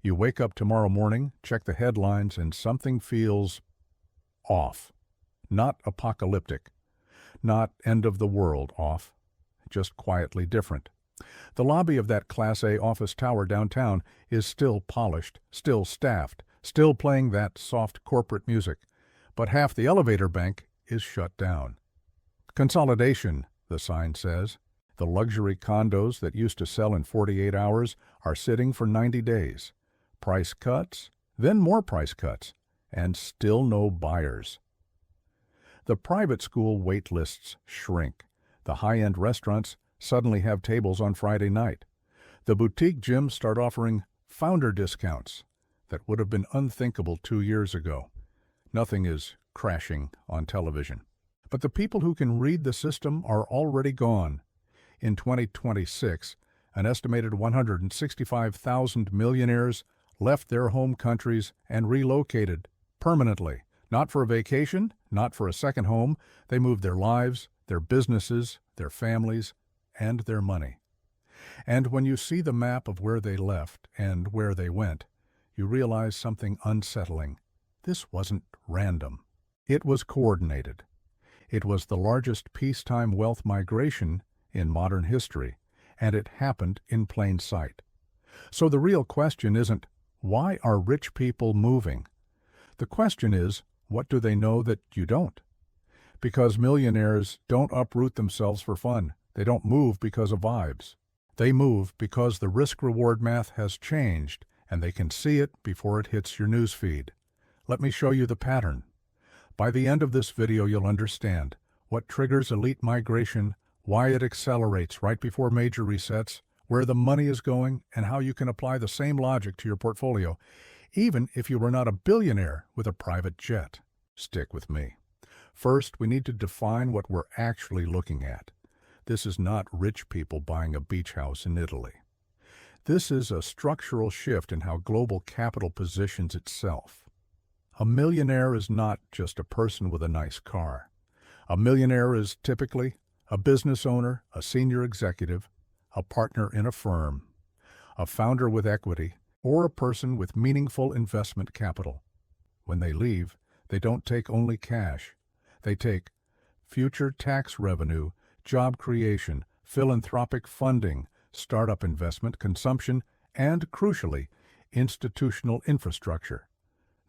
You wake up tomorrow morning, check the headlines, and something feels off. Not apocalyptic, not end of the world off, just quietly different. The lobby of that Class A office tower downtown is still polished, still staffed, still playing that soft corporate music, but half the elevator bank is shut down. Consolidation, the sign says. The luxury condos that used to sell in 48 hours are sitting for 90 days. Price cuts, then more price cuts, and still no buyers. The private school wait lists shrink. The high-end restaurants suddenly have tables on Friday night. The boutique gyms start offering founder discounts that would have been unthinkable 2 years ago. Nothing is crashing on television. But the people who can read the system are already gone. In 2026, an estimated 165,000 millionaires left their home countries and relocated permanently. Not for a vacation, not for a second home. They moved their lives, their businesses, their families, and their money. And when you see the map of where they left and where they went, you realize something unsettling. This wasn't random. It was coordinated. It was the largest peacetime wealth migration in modern history, and it happened in plain sight. So the real question isn't, why are rich people moving? The question is, what do they know that you don't? Because millionaires don't uproot themselves for fun. They don't move because of vibes. They move because the risk-reward math has changed, and they can see it before it hits your newsfeed. Let me show you the pattern. By the end of this video, you'll understand what triggers elite migration, why it accelerates right before major resets, where the money is going, and how you can apply the same logic to your portfolio, even if you were not a billionaire with a private jet. Stick with me. First, we need to define what we're actually looking at. This is not rich people buying a beach house in Italy. This is a structural shift in how global capital positions itself. A millionaire is not just a person with a nice car. A millionaire is typically a business owner, a senior executive, a partner in a firm, a founder with equity, or a person with meaningful investment capital. When they leave, they don't take only cash. They take future tax revenue, job creation, philanthropic funding, startup investment, consumption, and, crucially, institutional infrastructure.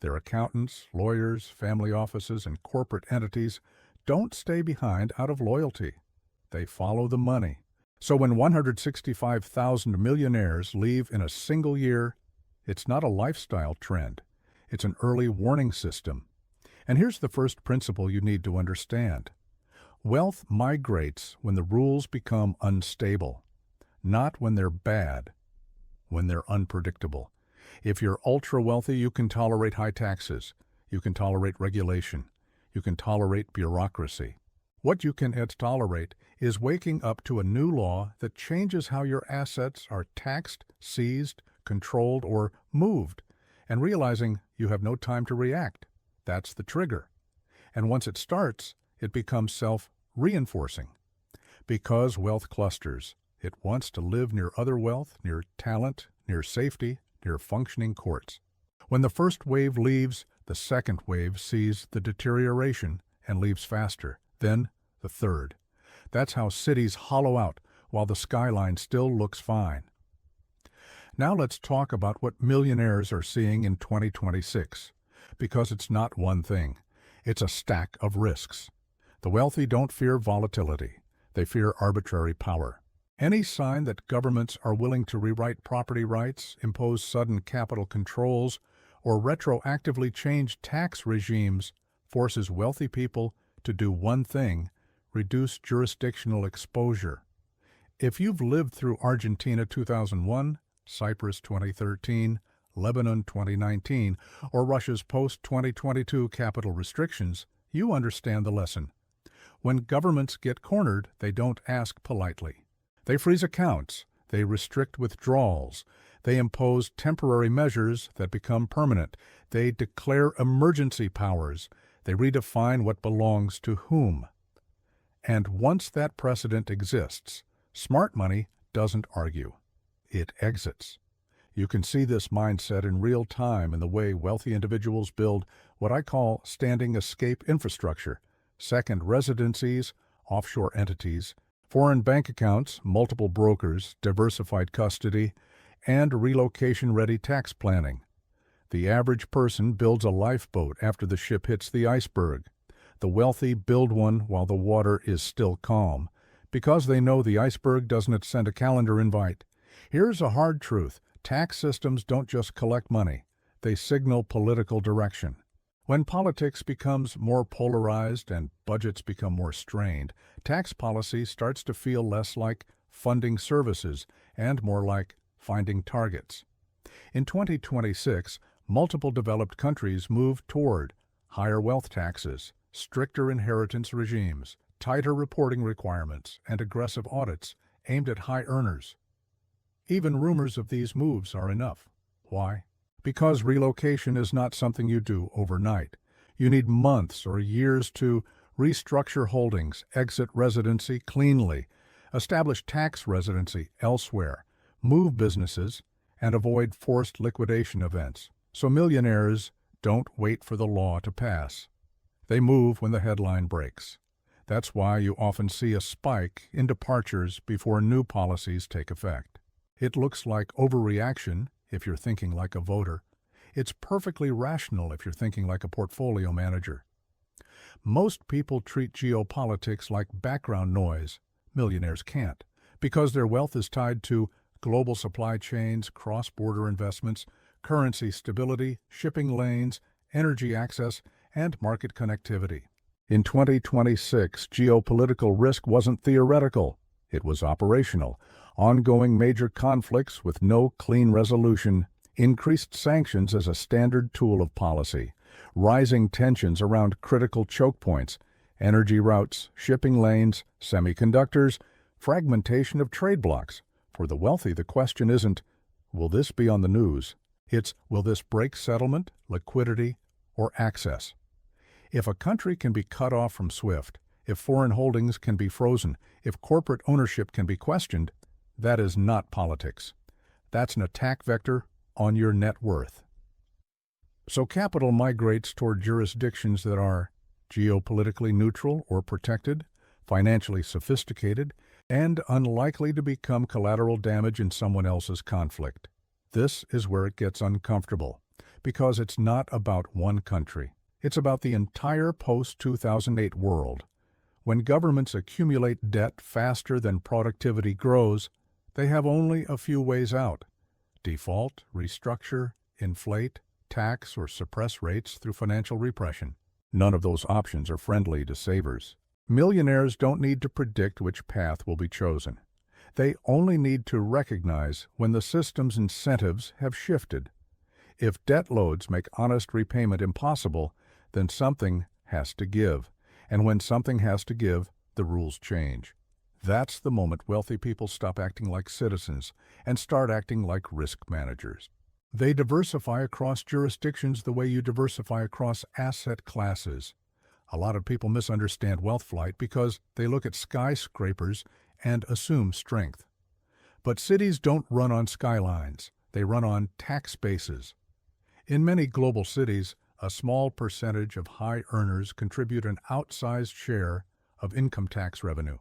Their accountants, lawyers, family offices, and corporate entities don't stay behind out of loyalty. They follow the money. So when 165,000 millionaires leave in a single year, it's not a lifestyle trend. It's an early warning system. And here's the first principle you need to understand. Wealth migrates when the rules become unstable, not when they're bad, when they're unpredictable. If you're ultra-wealthy, you can tolerate high taxes. You can tolerate regulation. You can tolerate bureaucracy. What you can't tolerate is waking up to a new law that changes how your assets are taxed, seized, controlled, or moved, and realizing you have no time to react. That's the trigger. And once it starts, it becomes self-reinforcing. Because wealth clusters, it wants to live near other wealth, near talent, near safety, near functioning courts. When the first wave leaves, the second wave sees the deterioration and leaves faster, then the third. That's how cities hollow out while the skyline still looks fine. Now let's talk about what millionaires are seeing in 2026, because it's not one thing. It's a stack of risks. The wealthy don't fear volatility. They fear arbitrary power. Any sign that governments are willing to rewrite property rights, impose sudden capital controls, or retroactively change tax regimes forces wealthy people to do one thing: reduce jurisdictional exposure. If you've lived through Argentina 2001, Cyprus 2013, Lebanon 2019, or Russia's post-2022 capital restrictions, you understand the lesson. When governments get cornered, they don't ask politely. They freeze accounts, they restrict withdrawals, they impose temporary measures that become permanent, they declare emergency powers, they redefine what belongs to whom. And once that precedent exists, smart money doesn't argue. It exits. You can see this mindset in real time in the way wealthy individuals build what I call standing escape infrastructure, second residencies, offshore entities, foreign bank accounts, multiple brokers, diversified custody, and relocation-ready tax planning. The average person builds a lifeboat after the ship hits the iceberg. The wealthy build one while the water is still calm, because they know the iceberg doesn't send a calendar invite. Here's a hard truth. Tax systems don't just collect money. They signal political direction. When politics becomes more polarized and budgets become more strained, tax policy starts to feel less like funding services and more like finding targets. In 2026, multiple developed countries move toward higher wealth taxes, stricter inheritance regimes, tighter reporting requirements, and aggressive audits aimed at high earners. Even rumors of these moves are enough. Why? Because relocation is not something you do overnight. You need months or years to restructure holdings, exit residency cleanly, establish tax residency elsewhere, move businesses, and avoid forced liquidation events. So millionaires don't wait for the law to pass. They move when the headline breaks. That's why you often see a spike in departures before new policies take effect. It looks like overreaction if you're thinking like a voter. It's perfectly rational if you're thinking like a portfolio manager. Most people treat geopolitics like background noise. Millionaires can't, because their wealth is tied to global supply chains, cross-border investments, currency stability, shipping lanes, energy access, and market connectivity. In 2026, geopolitical risk wasn't theoretical. It was operational. Ongoing major conflicts with no clean resolution, increased sanctions as a standard tool of policy, rising tensions around critical choke points, energy routes, shipping lanes, semiconductors, fragmentation of trade blocs. For the wealthy, the question isn't, will this be on the news? It's, will this break settlement, liquidity, or access? If a country can be cut off from SWIFT, if foreign holdings can be frozen, if corporate ownership can be questioned, that is not politics. That's an attack vector on your net worth. So capital migrates toward jurisdictions that are geopolitically neutral or protected, financially sophisticated, and unlikely to become collateral damage in someone else's conflict. This is where it gets uncomfortable, because it's not about one country. It's about the entire post-2008 world. When governments accumulate debt faster than productivity grows, they have only a few ways out: default, restructure, inflate, tax, or suppress rates through financial repression. None of those options are friendly to savers. Millionaires don't need to predict which path will be chosen. They only need to recognize when the system's incentives have shifted. If debt loads make honest repayment impossible, then something has to give. And when something has to give, the rules change. That's the moment wealthy people stop acting like citizens and start acting like risk managers. They diversify across jurisdictions the way you diversify across asset classes. A lot of people misunderstand wealth flight because they look at skyscrapers and assume strength. But cities don't run on skylines. They run on tax bases. In many global cities, a small percentage of high earners contribute an outsized share of income tax revenue.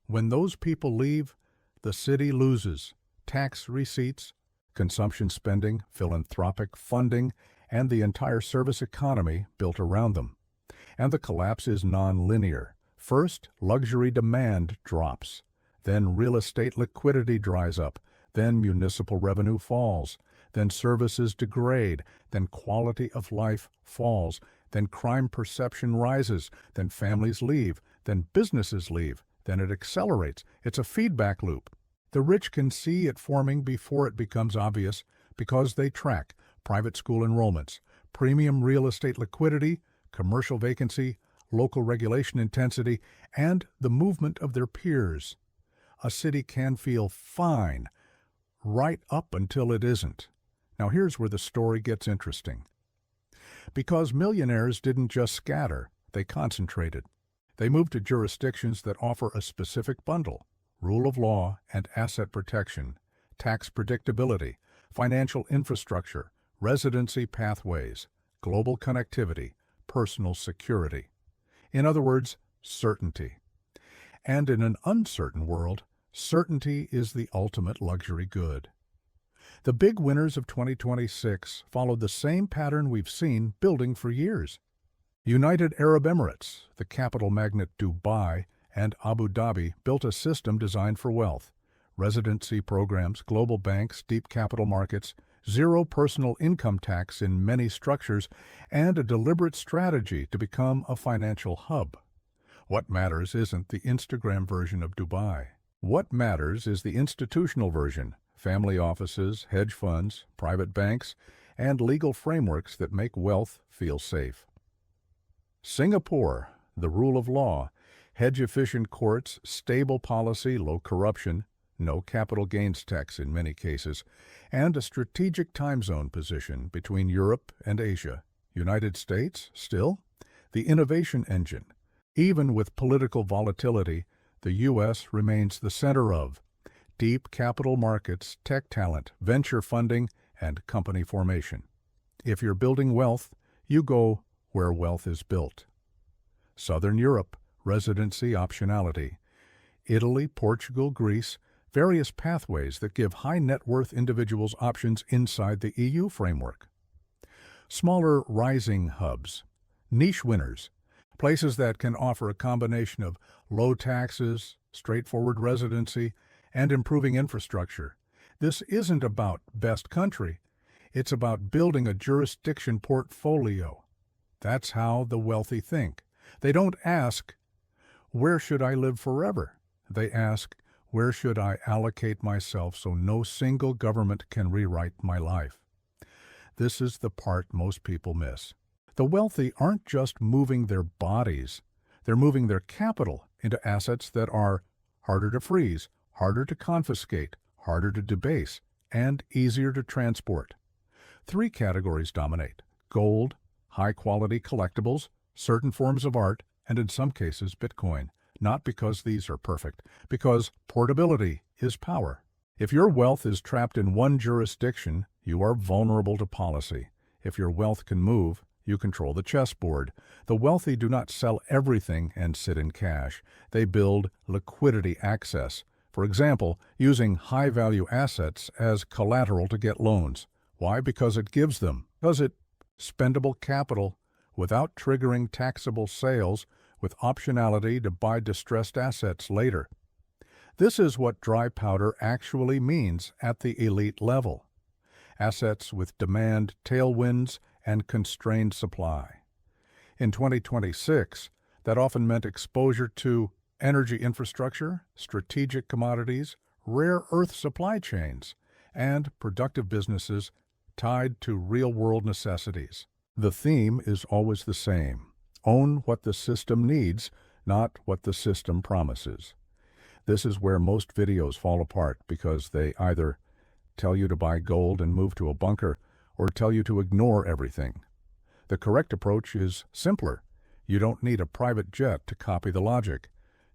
When those people leave, the city loses tax receipts, consumption spending, philanthropic funding, and the entire service economy built around them. And the collapse is non-linear. First, luxury demand drops. Then real estate liquidity dries up. Then municipal revenue falls. Then services degrade. Then quality of life falls. Then crime perception rises. Then families leave. Then businesses leave. Then it accelerates. It's a feedback loop. The rich can see it forming before it becomes obvious because they track private school enrollments, premium real estate liquidity, commercial vacancy, local regulation intensity, and the movement of their peers. A city can feel fine right up until it isn't. Now here's where the story gets interesting. Because millionaires didn't just scatter, they concentrated. They moved to jurisdictions that offer a specific bundle: rule of law and asset protection, tax predictability, financial infrastructure, residency pathways, global connectivity, personal security. In other words, certainty. And in an uncertain world, certainty is the ultimate luxury good. The big winners of 2026 followed the same pattern we've seen building for years. United Arab Emirates, the capital magnet Dubai, and Abu Dhabi built a system designed for wealth. Residency programs, global banks, deep capital markets, zero personal income tax in many structures, and a deliberate strategy to become a financial hub. What matters isn't the Instagram version of Dubai. What matters is the institutional version, family offices, hedge funds, private banks, and legal frameworks that make wealth feel safe. Singapore, the rule of law, hedge-efficient courts, stable policy, low corruption, no capital gains tax in many cases, and a strategic time zone position between Europe and Asia. United States, still, the innovation engine. Even with political volatility, the U.S. remains the center of deep capital markets, tech talent, venture funding, and company formation. If you're building wealth, you go where wealth is built. Southern Europe, residency optionality. Italy, Portugal, Greece, various pathways that give high net worth individuals options inside the EU framework. Smaller rising hubs, niche winners, places that can offer a combination of low taxes, straightforward residency, and improving infrastructure. This isn't about best country. It's about building a jurisdiction portfolio. That's how the wealthy think. They don't ask, where should I live forever? They ask, where should I allocate myself so no single government can rewrite my life? This is the part most people miss. The wealthy aren't just moving their bodies. They're moving their capital into assets that are harder to freeze, harder to confiscate, harder to debase, and easier to transport. Three categories dominate: gold, high-quality collectibles, certain forms of art, and in some cases Bitcoin. Not because these are perfect, because portability is power. If your wealth is trapped in one jurisdiction, you are vulnerable to policy. If your wealth can move, you control the chessboard. The wealthy do not sell everything and sit in cash. They build liquidity access. For example, using high-value assets as collateral to get loans. Why? Because it gives them. Because it spendable capital without triggering taxable sales, with optionality to buy distressed assets later. This is what dry powder actually means at the elite level. Assets with demand tailwinds and constrained supply. In 2026, that often meant exposure to energy infrastructure, strategic commodities, rare earth supply chains, and productive businesses tied to real-world necessities. The theme is always the same. Own what the system needs, not what the system promises. This is where most videos fall apart because they either tell you to buy gold and move to a bunker or tell you to ignore everything. The correct approach is simpler. You don't need a private jet to copy the logic.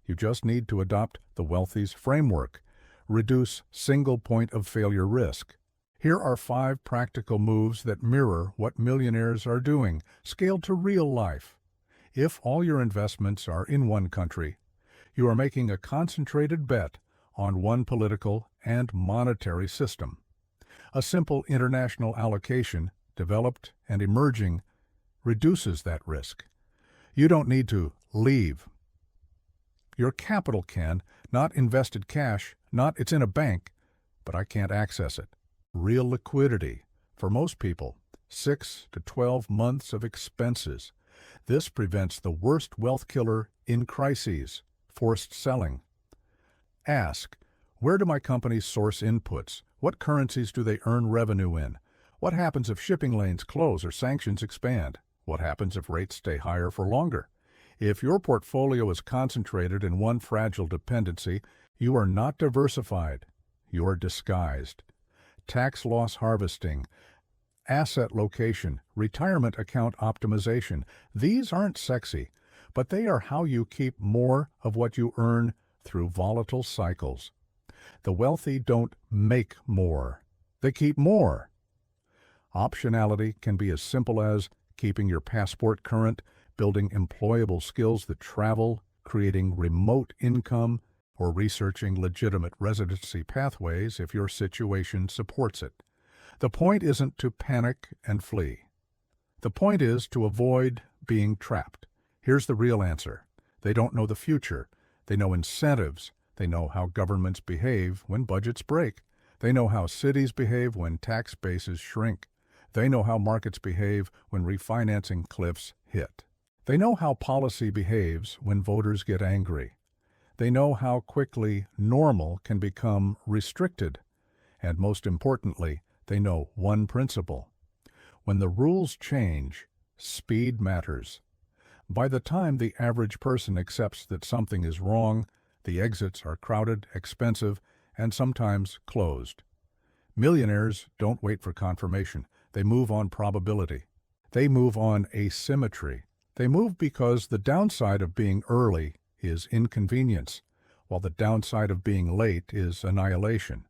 You just need to adopt the wealthy's framework, reduce single point of failure risk. Here are 5 practical moves that mirror what millionaires are doing, scaled to real life. If all your investments are in one country, you are making a concentrated bet on one political and monetary system. A simple international allocation, developed and emerging, reduces that risk. You don't need to leave. Your capital can, not invested cash, not it's in a bank, but I can't access it. Real liquidity. For most people, 6 to 12 months of expenses. This prevents the worst wealth killer in crises, forced selling. Ask, where do my companies source inputs? What currencies do they earn revenue in? What happens if shipping lanes close or sanctions expand? What happens if rates stay higher for longer? If your portfolio is concentrated in one fragile dependency, you are not diversified. You are disguised. Tax loss harvesting, asset location, retirement account optimization. These aren't sexy, but they are how you keep more of what you earn through volatile cycles. The wealthy don't make more. They keep more. Optionality can be as simple as keeping your passport current, building employable skills that travel, creating remote income, or researching legitimate residency pathways if your situation supports it. The point isn't to panic and flee. The point is to avoid being trapped. Here's the real answer. They don't know the future. They know incentives. They know how governments behave when budgets break. They know how cities behave when tax bases shrink. They know how markets behave when refinancing cliffs hit. They know how policy behaves when voters get angry. They know how quickly normal can become restricted. And most importantly, they know one principle. When the rules change, speed matters. By the time the average person accepts that something is wrong, the exits are crowded, expensive, and sometimes closed. Millionaires don't wait for confirmation. They move on probability. They move on asymmetry. They move because the downside of being early is inconvenience, while the downside of being late is annihilation.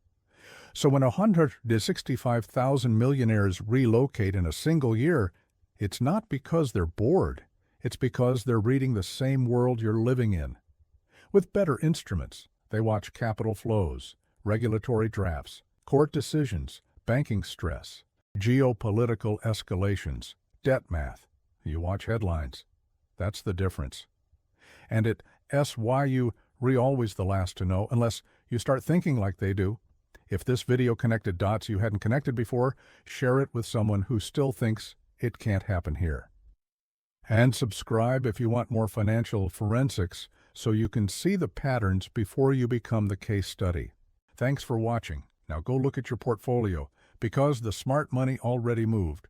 So when 165,000 millionaires relocate in a single year, it's not because they're bored. It's because they're reading the same world you're living in. With better instruments, they watch capital flows, regulatory drafts, court decisions, banking stress, geopolitical escalations, debt math. You watch headlines. That's the difference. And at SYU, we're always the last to know unless you start thinking like they do. If this video connected dots you hadn't connected before, share it with someone who still thinks it can't happen here. And subscribe if you want more financial forensics so you can see the patterns before you become the case study. Thanks for watching. Now go look at your portfolio because the smart money already moved.